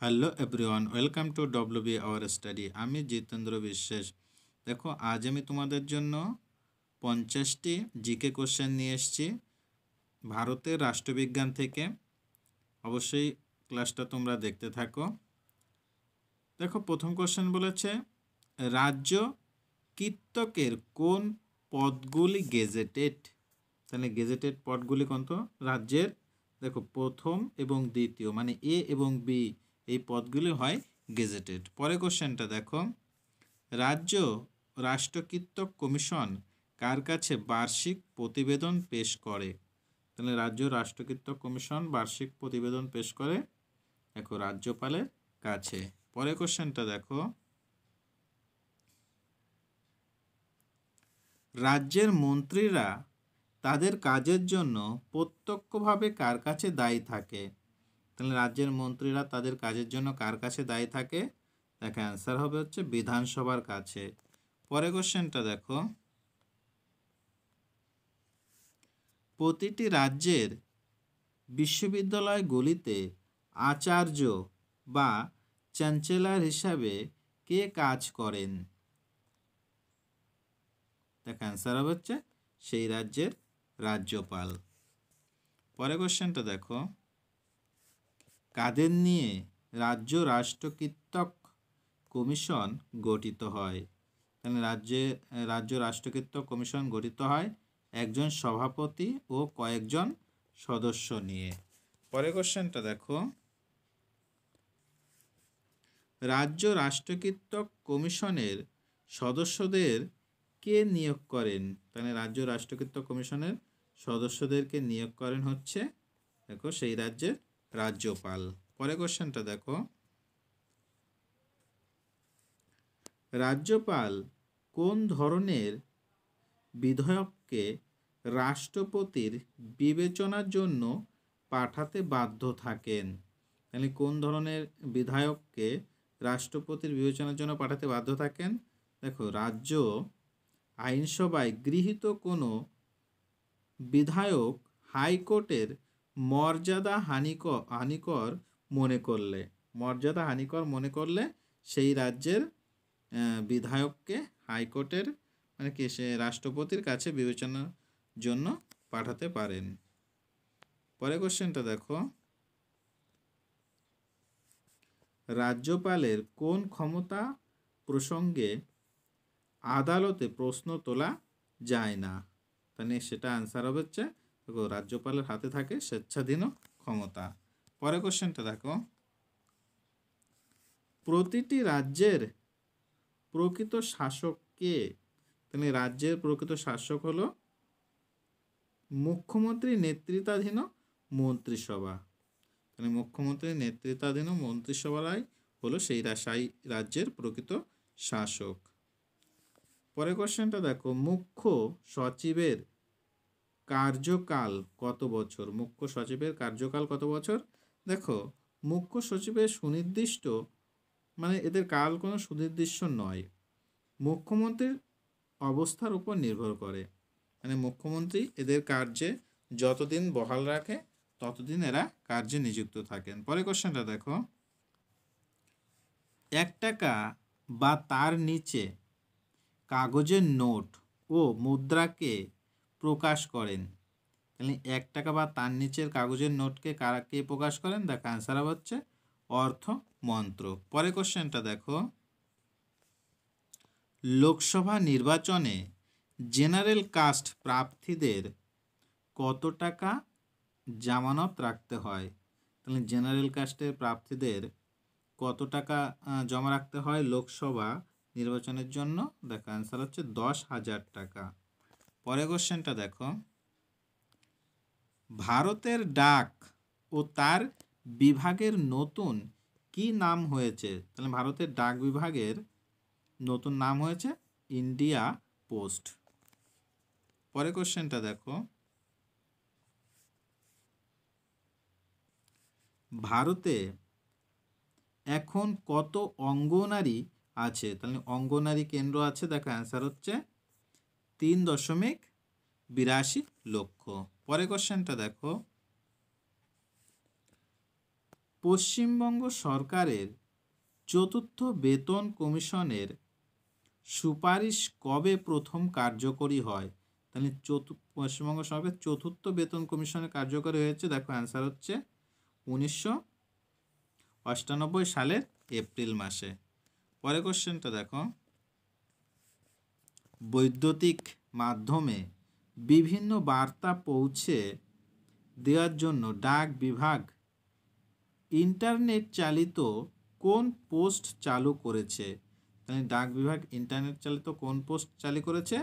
Hello everyone, welcome to WB our study. আমি জিতেন্দ্র বিশ্বাস। দেখো, আজ আমি তোমাদের জন্য 50টি জিকে কোশ্চেন নিয়ে এসেছি ভারতের রাষ্ট্রবিজ্ঞান থেকে। অবশ্যই ক্লাসটা তোমরা দেখতে থাকো। দেখো, প্রথম কোশ্চেন বলেছে, রাজ্য কীর্তকের কোন পদগুলি গেজেটেড? তাহলে গেজেটেড পদগুলি কোন? তো রাজ্যের, দেখো, প্রথম এবং দ্বিতীয় মানে এ এবং বি, এই পদগুলি হয় গেজেটেড। পরে কোশ্চেনটা দেখো, রাজ্য রাষ্ট্রকীর্তক কমিশন কার কাছে বার্ষিক প্রতিবেদন পেশ করে? তাহলে রাজ্য রাষ্ট্রকীর্তক কমিশন বার্ষিক প্রতিবেদন পেশ করে দেখো রাজ্যপালের কাছে। পরে কোশ্চেনটা দেখো, রাজ্যের মন্ত্রীরা তাদের কাজের জন্য প্রত্যক্ষভাবে কার কাছে দায়ী থাকে? তাহলে রাজ্যের মন্ত্রীরা তাদের কাজের জন্য কার কাছে দায়ী থাকে? দেখো, অ্যান্সার হবে হচ্ছে বিধানসভার কাছে। পরে কোশ্চেনটা দেখো, প্রতিটি রাজ্যের বিশ্ববিদ্যালয়গুলিতে আচার্য বা চ্যান্সেলর হিসাবে কে কাজ করেন? দেখো, অ্যান্সার হবে হচ্ছে সেই রাজ্যের রাজ্যপাল। পরে কোশ্চেনটা দেখো, কাদের নিয়ে রাজ্য রাষ্ট্রকীর্তক কমিশন গঠিত হয়? তাহলে রাজ্য রাষ্ট্রকীর্তক কমিশন গঠিত হয় একজন সভাপতি ও কয়েকজন সদস্য নিয়ে। পরে কোশ্চেনটা দেখো, রাজ্য রাষ্ট্রকীর্তক কমিশনের সদস্যদের কে নিয়োগ করেন? তাহলে রাজ্য রাষ্ট্রকীর্তক কমিশনের সদস্যদেরকে নিয়োগ করেন হচ্ছে দেখো সেই রাজ্যের রাজ্যপাল। পরে কোশ্চেনটা দেখো, রাজ্যপাল কোন ধরনের বিধেয়ককে রাষ্ট্রপতির বিবেচনার জন্য পাঠাতে বাধ্য থাকেন? তাহলে কোন ধরনের বিধায়ককে রাষ্ট্রপতির বিবেচনার জন্য পাঠাতে বাধ্য থাকেন? দেখো, রাজ্য আইনসভায় গৃহীত কোনো বিধায়ক হাইকোর্টের মর্যাদা হানিকর মনে করলে সেই রাজ্যের বিধায়ককে হাইকোর্টের মানে কি সে রাষ্ট্রপতির কাছে বিবেচনার জন্য পাঠাতে পারেন। পরে কোশ্চেনটা দেখো, রাজ্যপালের কোন ক্ষমতা প্রসঙ্গে আদালতে প্রশ্ন তোলা যায় না? তাহলে সেটা আনসার হবে হচ্ছে দেখো রাজ্যপালের হাতে থাকে স্বেচ্ছাধীন ক্ষমতা। পরে কোশ্চেনটা দেখো, প্রতিটি রাজ্যের প্রকৃত শাসক কে? তাহলে রাজ্যের প্রকৃত শাসক হলো মুখ্যমন্ত্রী নেতৃত্বাধীন মন্ত্রিসভা। তাহলে মুখ্যমন্ত্রী নেতৃত্বাধীন মন্ত্রিসভাই হলো সেই রাজ্যের প্রকৃত শাসক। পরে কোশ্চেনটা দেখো, মুখ্য সচিবের কার্যকাল কত বছর? মুখ্য সচিবের কার্যকাল কত বছর? দেখো, মুখ্য সচিবের সুনির্দিষ্ট মানে এদের কাল কোনো সুনির্দিষ্ট নয়, মুখ্যমন্ত্রীর অবস্থার উপর নির্ভর করে। মানে মুখ্যমন্ত্রী এদের কার্যে যতদিন বহাল রাখে ততদিন এরা কার্যে নিযুক্ত থাকেন। পরে কোশ্চেনটা দেখো, 1 টাকা বা তার নিচে কাগজের নোট ও মুদ্রাকে প্রকাশ করেন? তাহলে 1 টাকা বা তার নিচের কাগজের নোটকে কে প্রকাশ করেন? দেখো, অ্যান্সার হচ্ছে অর্থ মন্ত্রক। পরে কোশ্চেনটা দেখো, লোকসভা নির্বাচনে জেনারেল কাস্ট প্রার্থীদের কত টাকা জামানত রাখতে হয়? তাহলে জেনারেল কাস্টের প্রার্থীদের কত টাকা জমা রাখতে হয় লোকসভা নির্বাচনের জন্য? দেখো, অ্যান্সার হচ্ছে 10,000 টাকা। পরে কোশ্চেনটা দেখো, ভারতের ডাক ও তার বিভাগের নতুন কি নাম হয়েছে? তাহলে ভারতের ডাক বিভাগের নতুন নাম হয়েছে ইন্ডিয়া পোস্ট। পরে কোশ্চেনটা দেখো, ভারতে এখন কত অঙ্গনারী আছে? তাহলে অঙ্গনারী কেন্দ্র আছে, দেখো অ্যান্সার হচ্ছে 3.82 লক্ষ। পরে কোশ্চেনটা দেখো, পশ্চিমবঙ্গ সরকারের চতুর্থ বেতন কমিশনের সুপারিশ কবে প্রথম কার্যকরী হয়? তাহলে পশ্চিমবঙ্গ সরকারের চতুর্থ বেতন কমিশনের কার্যকরী হয়েছে, দেখো অ্যান্সার হচ্ছে 1998 সালের এপ্রিল মাসে। পরের কোশ্চেনটা দেখো, বৈদ্যুতিক মাধ্যমে বিভিন্ন বার্তা পৌঁছে দেওয়ার জন্য ডাক বিভাগ ইন্টারনেট চালিত কোন পোস্ট চালু করেছে? তাহলে ডাক বিভাগ ইন্টারনেট চালিত কোন পোস্ট চালু করেছে?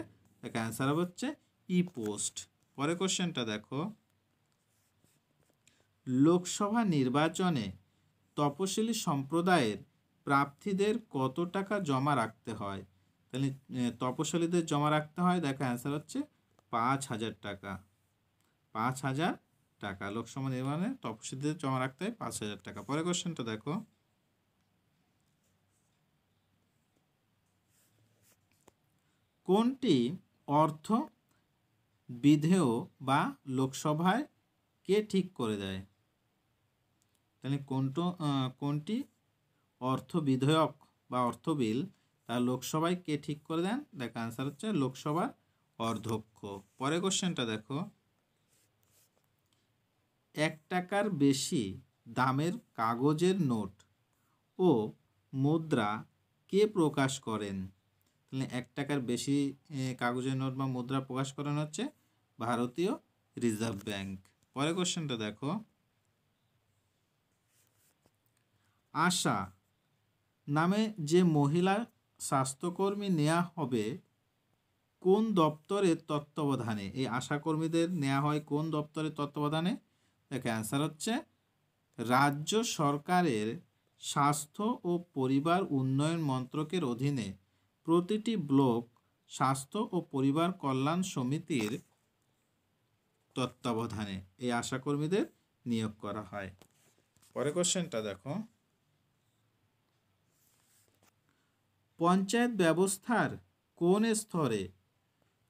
তাকে অ্যান্সার হচ্ছে ই পোস্ট। পরের কোশ্চেনটা দেখো, লোকসভা নির্বাচনে তপশিলি সম্প্রদায়ের প্রার্থীদের কত টাকা জমা রাখতে হয়? তাহলে তপশিলিদের জমা রাখতে হয়, দেখো অ্যান্সার হচ্ছে 5,000 টাকা। 5,000 টাকা লোকসভা নির্বাচনে তপশিলিদের জমা রাখতে হয় 5,000 টাকা। পরের কোশ্চেনটা দেখো, কোনটি অর্থ বিধেয় বা লোকসভায় কে ঠিক করে দেয়? তাহলে কোনটি অর্থ বিধেয়ক বা অর্থ বিল তা লোকসভায় কে ঠিক করে দেন? দেখো অ্যান্সার হচ্ছে লোকসভার অধ্যক্ষ। পরের কোশ্চেনটা দেখো, 1 টাকার বেশি দামের কাগজের নোট ও মুদ্রা কে প্রকাশ করেন? তাহলে 1 টাকার বেশি কাগজের নোট বা মুদ্রা প্রকাশ করেন হচ্ছে ভারতীয় রিজার্ভ ব্যাংক। পরের কোশ্চেনটা দেখো, আশা নামে যে মহিলা স্বাস্থ্যকর্মী নেওয়া হবে কোন দপ্তরের তত্ত্বাবধানে? এই আশাকর্মীদের নেওয়া হয় কোন দপ্তরের তত্ত্বাবধানে? দেখো অ্যান্সার হচ্ছে রাজ্য সরকারের স্বাস্থ্য ও পরিবার উন্নয়ন মন্ত্রকের অধীনে প্রতিটি ব্লক স্বাস্থ্য ও পরিবার কল্যাণ সমিতির তত্ত্বাবধানে এই আশাকর্মীদের নিয়োগ করা হয়। পরের কোশ্চেনটা দেখো, পঞ্চায়েত ব্যবস্থার কোন স্তরে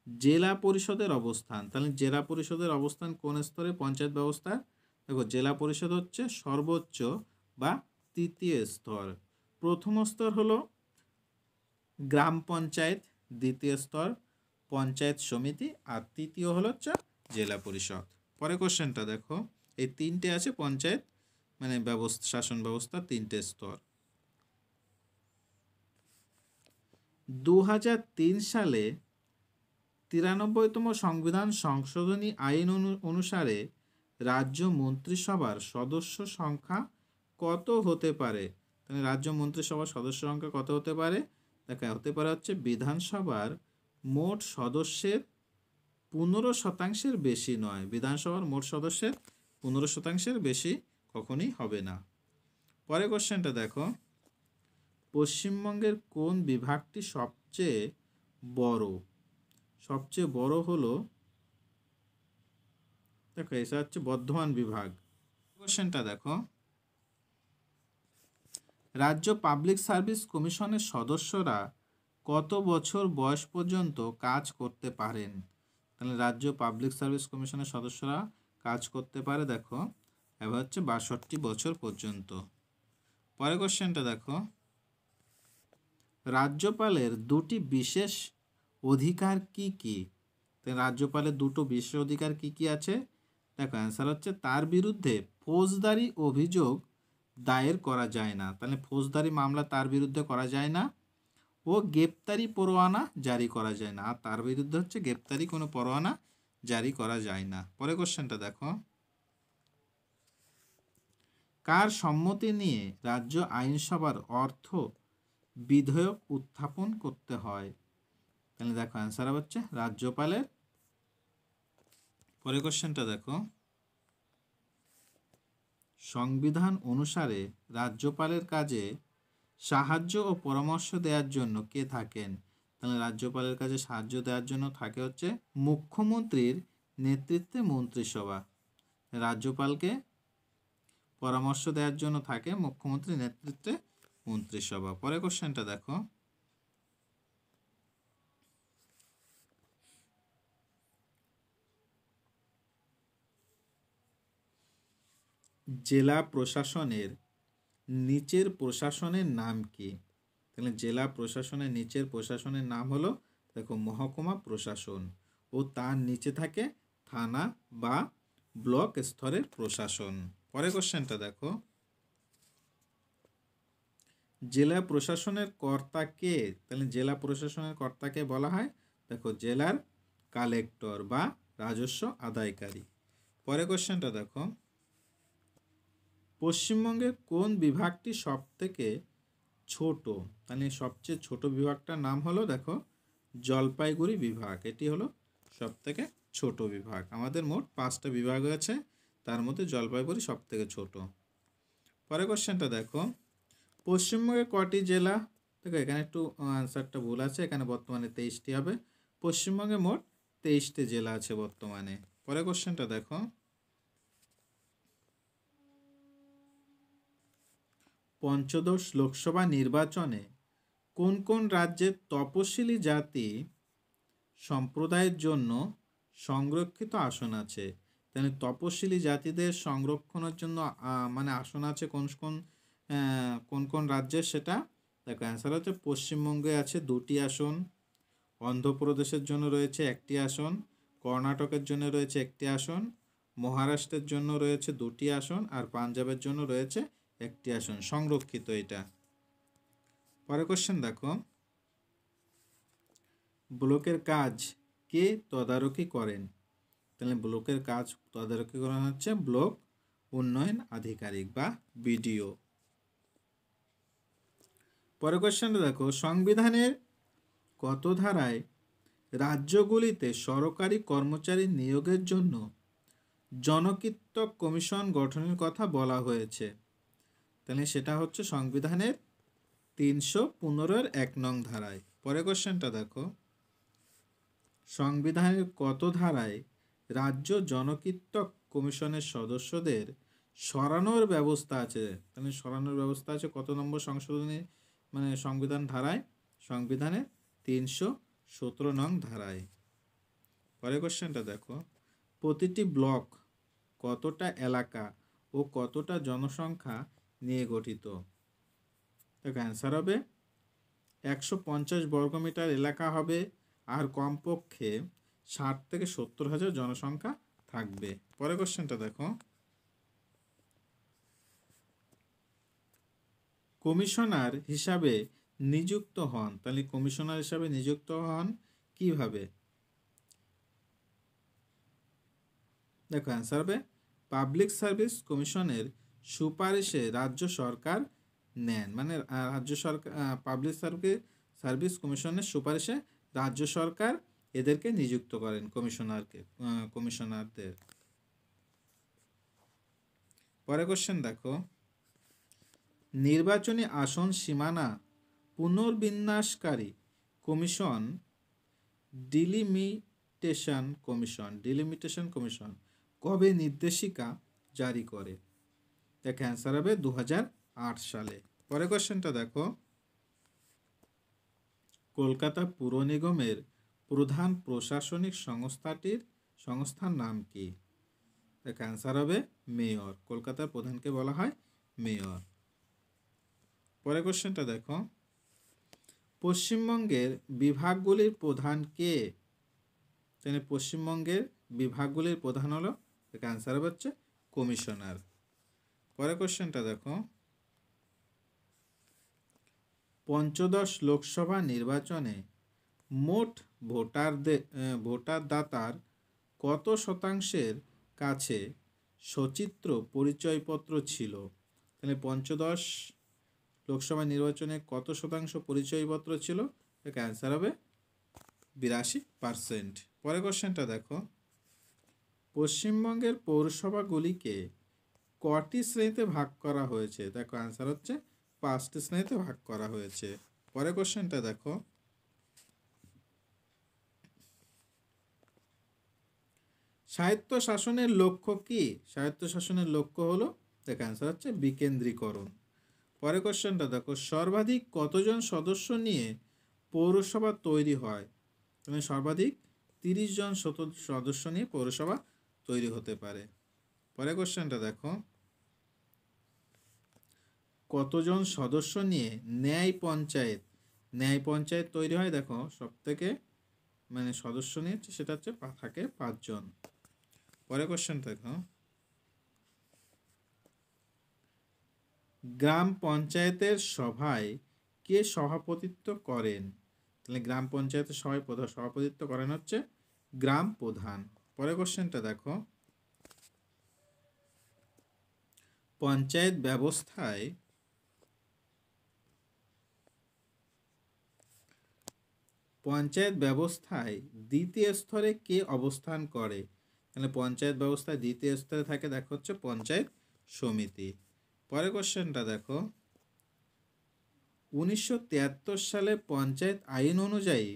জেলা পরিষদের অবস্থান? তাহলে জেলা পরিষদের অবস্থান কোন স্তরে পঞ্চায়েত ব্যবস্থা? দেখো জেলা পরিষদ হচ্ছে সর্বোচ্চ বা তৃতীয় স্তর। প্রথম স্তর হলো গ্রাম পঞ্চায়েত, দ্বিতীয় স্তর পঞ্চায়েত সমিতি, আর তৃতীয় হলো হচ্ছে জেলা পরিষদ। পরে কোশ্চেনটা দেখো, এই তিনটে আছে পঞ্চায়েত মানে ব্যবস্থা, শাসন ব্যবস্থা 3টে স্তর। 2003 সালে 93তম সংবিধান সংশোধনী আইন অনুসারে রাজ্য মন্ত্রিসভার সদস্য সংখ্যা কত হতে পারে? তাহলে রাজ্য মন্ত্রিসভার সদস্য সংখ্যা কত হতে পারে? দেখা হতে পারে হচ্ছে বিধানসভার মোট সদস্যের 15% বেশি নয়। বিধানসভার মোট সদস্যের 15% বেশি কখনই হবে না। পরের কোশ্চেনটা দেখো, পশ্চিমবঙ্গের কোন বিভাগটি সবচেয়ে বড়? সবচেয়ে বড় হলো, দেখো এটা হচ্ছে বর্ধমান বিভাগ। কোশ্চেনটা দেখো, রাজ্য পাবলিক সার্ভিস কমিশনের সদস্যরা কত বছর বয়স পর্যন্ত কাজ করতে পারেন? তাহলে রাজ্য পাবলিক সার্ভিস কমিশনের সদস্যরা কাজ করতে পারে, দেখো এবার হচ্ছে 62 বছর পর্যন্ত। পরের কোশ্চেনটা দেখো, রাজ্যপালের দুটি বিশেষ অধিকার কি কি? রাজ্যপালের দুটো বিশেষ অধিকার কি কি আছে? দেখো অ্যান্সার হচ্ছে তার বিরুদ্ধে ফৌজদারি অভিযোগ দায়ের করা যায় না। তাহলে ফৌজদারি মামলা তার বিরুদ্ধে করা যায় না, ও গ্রেপ্তারি পরোয়ানা জারি করা যায় না। আর তার বিরুদ্ধে হচ্ছে গ্রেপ্তারি কোনো পরোয়ানা জারি করা যায় না। পরের কোশ্চেনটা দেখো, কার সম্মতি নিয়ে রাজ্য আইনসভার অর্থ বিধেয়ক উত্থাপন করতে হয়? তাহলে দেখো অ্যান্সার হচ্ছে রাজ্যপালের। পরের কোশ্চেনটা দেখো, সংবিধান অনুসারে রাজ্যপালের কাজে সাহায্য ও পরামর্শ দেওয়ার জন্য কে থাকেন? তাহলে রাজ্যপালের কাছে সাহায্য দেওয়ার জন্য থাকে হচ্ছে মুখ্যমন্ত্রীর নেতৃত্বে মন্ত্রিসভা। রাজ্যপালকে পরামর্শ দেওয়ার জন্য থাকে মুখ্যমন্ত্রীর নেতৃত্বে মন্ত্রিসভা। পরের কোশ্চেনটা দেখো, জেলা প্রশাসনের নিচের প্রশাসনের নাম কি? তাহলে জেলা প্রশাসনের নিচের প্রশাসনের নাম হলো দেখো মহকুমা প্রশাসন, ও তার নিচে থাকে থানা বা ব্লক স্তরের প্রশাসন। পরের কোশ্চেনটা দেখো, জেলা প্রশাসনের কর্তা কে? তাহলে জেলা প্রশাসনের কর্তাকে বলা হয় দেখো জেলার কালেক্টর বা রাজস্ব আদায়কারী। পরের কোশ্চেনটা দেখো, পশ্চিমবঙ্গের কোন বিভাগটি সব থেকে ছোট? তাহলে সবচেয়ে ছোট বিভাগটার নাম হলো দেখো জলপাইগুড়ি বিভাগ। এটি হলো সব থেকে ছোট বিভাগ। আমাদের মোট 5টা বিভাগ আছে, তার মধ্যে জলপাইগুড়ি সব থেকে ছোট। পরের কোশ্চেনটা দেখো, পশ্চিমবঙ্গে কটি জেলা? দেখো এখানে একটু আনসারটা ভুল আছে, এখানে বর্তমানে 23টি হবে। পশ্চিমবঙ্গে মোট 23টি জেলা আছে বর্তমানে। পরের কোশ্চেনটা দেখো, পঞ্চদশ লোকসভা নির্বাচনে কোন কোন রাজ্যের তপশিলি জাতি সম্প্রদায়ের জন্য সংরক্ষিত আসন আছে? তাহলে তপশিলি জাতিদের সংরক্ষণের জন্য মানে আসন আছে কোন কোন রাজ্যের, সেটা দেখো অ্যান্সার হচ্ছে পশ্চিমবঙ্গে আছে 2টি আসন, অন্ধ্রপ্রদেশের জন্য রয়েছে 1টি আসন, কর্ণাটকের জন্য রয়েছে 1টি আসন, মহারাষ্ট্রের জন্য রয়েছে 2টি আসন, আর পাঞ্জাবের জন্য রয়েছে 1টি আসন সংরক্ষিত এটা। পরের কোশ্চেন দেখো, ব্লকের কাজ কে তদারকি করেন? তাহলে ব্লকের কাজ তদারকি করা হচ্ছে ব্লক উন্নয়ন আধিকারিক বা বিডিও। পরের কোশ্চেনটা দেখো, সংবিধানের কত ধারায় রাজ্যগুলিতে সরকারি কর্মচারী নিয়োগের জন্য জনকীর্তক কমিশন গঠনের কথা বলা হয়েছে? তাহলে সেটা হচ্ছে সংবিধানের 315-1 নং ধারায়। পরের কোশ্চেনটা দেখো, সংবিধানের কত ধারায় রাজ্য জনকীর্তক কমিশনের সদস্যদের সরানোর ব্যবস্থা আছে? তাহলে সরানোর ব্যবস্থা আছে কত নম্বর সংশোধনী মানে সংবিধান ধারায়? সংবিধানের 317 নং ধারায়। পরের কোশ্চেনটা দেখো, প্রতিটি ব্লক কতটা এলাকা ও কতটা জনসংখ্যা নিয়ে গঠিত? দেখো অ্যান্সার হবে 150 বর্গমিটার এলাকা হবে, আর কমপক্ষে 60 থেকে 70 হাজার জনসংখ্যা থাকবে। পরের কোশ্চেনটা দেখো, কমিশনার হিসাবে নিযুক্ত হন। তাহলে কমিশনার হিসাবে নিযুক্ত হন কিভাবে? দেখো অ্যান্সার হবে পাবলিক সার্ভিস কমিশনের সুপারিশে রাজ্য সরকার নেন, মানে রাজ্য সরকার পাবলিক সার্ভিস কমিশনের সুপারিশে রাজ্য সরকার এদেরকে নিযুক্ত করেন কমিশনারদের। পরের কোশ্চেন দেখো, নির্বাচনী আসন সীমানা পুনর্বিন্যাসকারী কমিশন ডিলিমিটেশন কমিশন কবে নির্দেশিকা জারি করে? দেখ অ্যান্সার হবে 2008 সালে। পরের কোশ্চেনটা দেখো, কলকাতা পুর নিগমের প্রধান প্রশাসনিক সংস্থার নাম কি? দেখ অ্যান্সার হবে মেয়র। কলকাতার প্রধানকে বলা হয় মেয়র। পরের কোশ্চেনটা দেখো, পশ্চিমবঙ্গের বিভাগগুলির প্রধান কে? তাহলে পশ্চিমবঙ্গের বিভাগগুলির প্রধান হলো, দেখ অ্যান্সার হচ্ছে কমিশনার। পরের কোশ্চেনটা দেখো, পঞ্চদশ লোকসভা নির্বাচনে মোট ভোটারদাতার কত শতাংশের কাছে সচিত্র পরিচয়পত্র ছিল? তাহলে পঞ্চদশ লোকসভা নির্বাচনে কত শতাংশ পরিচয়পত্র ছিল? এর অ্যান্সার হবে 82%। পরের কোশ্চেনটা দেখো, পশ্চিমবঙ্গের পৌরসভাগুলিকে কটি শ্রেণীতে ভাগ করা হয়েছে? দেখো অ্যান্সার হচ্ছে 5টি শ্রেণীতে ভাগ করা হয়েছে। পরের কোশ্চেনটা দেখো, স্বায়ত্ত শাসনের লক্ষ্য কি? স্বায়ত্ত শাসনের লক্ষ্য হলো, দেখো অ্যান্সার হচ্ছে বিকেন্দ্রীকরণ। পরের কোশ্চেনটা দেখো, সর্বাধিক কতজন সদস্য নিয়ে পৌরসভা তৈরি হয়? মানে সর্বাধিক 30 জন সদস্য নিয়ে পৌরসভা তৈরি হতে পারে। পরের কোশ্চেনটা দেখো, কতজন সদস্য নিয়ে ন্যায় পঞ্চায়েত তৈরি হয়? দেখো সবথেকে মানে সদস্য নিয়ে সেটা হচ্ছে থাকে 5 জন। পরে কোশ্চেন দেখো, গ্রাম পঞ্চায়েতের সভায় কে সভাপতিত্ব করেন? তাহলে গ্রাম পঞ্চায়েতের সভায় সভাপতিত্ব করেন হচ্ছে গ্রাম প্রধান। পরে কোশ্চেনটা দেখো, পঞ্চায়েত ব্যবস্থায় দ্বিতীয় স্তরে কে অবস্থান করে? তাহলে পঞ্চায়েত ব্যবস্থায় দ্বিতীয় স্তরে থাকে দেখো হচ্ছে পঞ্চায়েত সমিতি। পরে কোশ্চেনটা দেখো, 1973 সালে পঞ্চায়েত আইন অনুযায়ী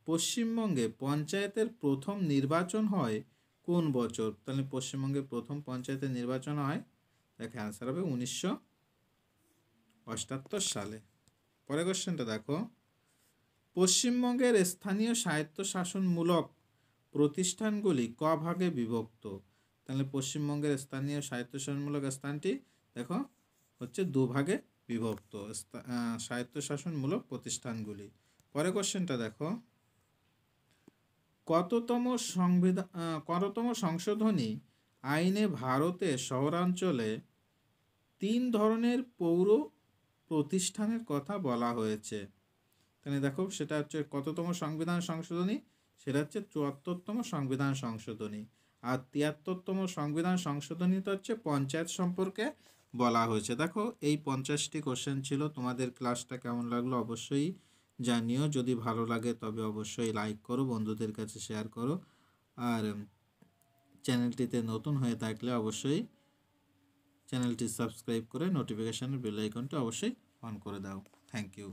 পশ্চিমবঙ্গে পঞ্চায়েতের প্রথম নির্বাচন হয় কোন বছর? তাহলে পশ্চিমবঙ্গে প্রথম পঞ্চায়েতের নির্বাচন হয়, দেখে অ্যান্সার হবে 1978 সালে। পরে কোশ্চেনটা দেখো, পশ্চিমবঙ্গের স্থানীয় স্বায়ত্তশাসনমূলক প্রতিষ্ঠানগুলি ক ভাগে বিভক্ত? তাহলে পশ্চিমবঙ্গের স্থানীয় স্বায়ত্তশাসনমূলক স্থানটি দেখো হচ্ছে 2 ভাগে বিভক্ত, স্বায়ত্তশাসনমূলক প্রতিষ্ঠানগুলি। পরে কোশ্চেনটা দেখো, কততম সংশোধনী আইনে ভারতে শহরাঞ্চলে 3 ধরনের পৌর প্রতিষ্ঠানের কথা বলা হয়েছে? তাহলে দেখো সেটা হচ্ছে কততম সংবিধান সংশোধনী? সেটা হচ্ছে 74তম সংবিধান সংশোধনী। আর 73তম সংবিধান সংশোধনীটা হচ্ছে পঞ্চায়েত সম্পর্কে বলা হয়েছে। দেখো এই 50টি কোশ্চেন ছিল। তোমাদের ক্লাসটা কেমন লাগলো অবশ্যই জানিও। যদি ভালো লাগে তবে অবশ্যই লাইক করো, বন্ধুদের কাছে শেয়ার করো, আর চ্যানেলটিতে নতুন হয়ে থাকলে অবশ্যই চ্যানেলটি সাবস্ক্রাইব করে নোটিফিকেশনের বেল আইকনটি অবশ্যই অন করে দাও। Thank you.